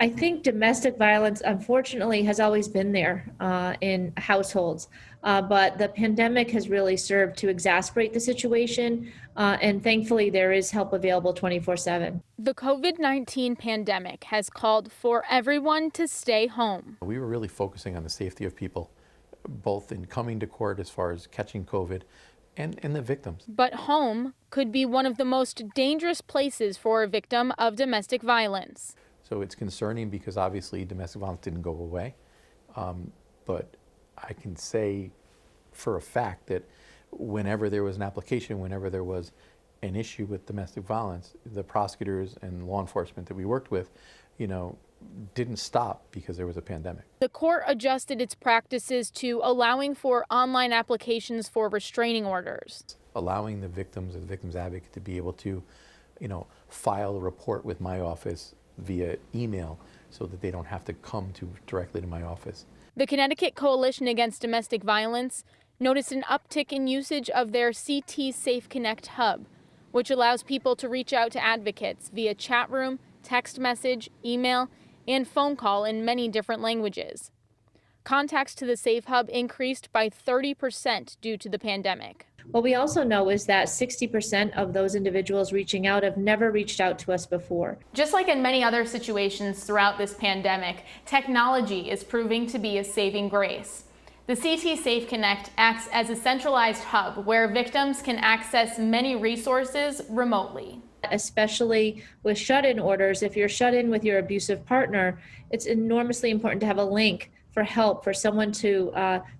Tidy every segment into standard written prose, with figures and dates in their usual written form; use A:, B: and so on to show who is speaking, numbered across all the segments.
A: I think domestic violence, unfortunately, has always been there in households, but the pandemic has really served to exacerbate the situation, and thankfully, there is help available 24/7.
B: The COVID-19 pandemic has called for everyone to stay home.
C: We were really focusing on the safety of people, both in coming to court as far as catching COVID and the victims.
B: But home could be one of the most dangerous places for a victim of domestic violence.
C: So it's concerning because obviously domestic violence didn't go away. But I can say for a fact that whenever there was an application, whenever there was an issue with domestic violence, the prosecutors and law enforcement that we worked with, didn't stop because there was a pandemic.
B: The court adjusted its practices to allowing for online applications for restraining orders.
C: Allowing the victims and the victim's advocate to be able to, file a report with my office via email so that they don't have to come directly to my office.
B: The Connecticut Coalition Against Domestic Violence noticed an uptick in usage of their CT Safe Connect hub, which allows people to reach out to advocates via chat room, text message, email, and phone call in many different languages. Contacts to the Safe Hub increased by 30% due to the pandemic.
A: What we also know is that 60% of those individuals reaching out have never reached out to us before.
B: Just like in many other situations throughout this pandemic, technology is proving to be a saving grace. The CT Safe Connect acts as a centralized hub where victims can access many resources remotely.
A: Especially with shut-in orders, if you're shut in with your abusive partner, it's enormously important to have a link for help, for someone to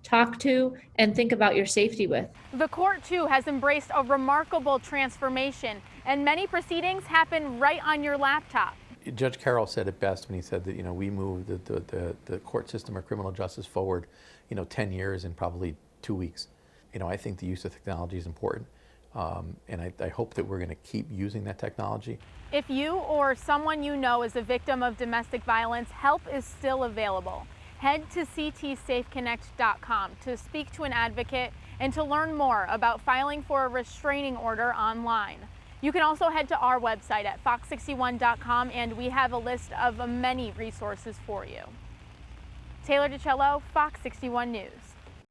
A: talk to and think about your safety with.
B: The court, too, has embraced a remarkable transformation, and many proceedings happen right on your laptop.
C: Judge Carroll said it best when he said that, we moved the court system of criminal justice forward, 10 years in probably 2 weeks. I think the use of technology is important. And I hope that we're going to keep using that technology.
B: If you or someone you know is a victim of domestic violence, help is still available. Head to ctsafeconnect.com to speak to an advocate and to learn more about filing for a restraining order online. You can also head to our website at fox61.com, and we have a list of many resources for you. Taylor DiCello, Fox 61 News.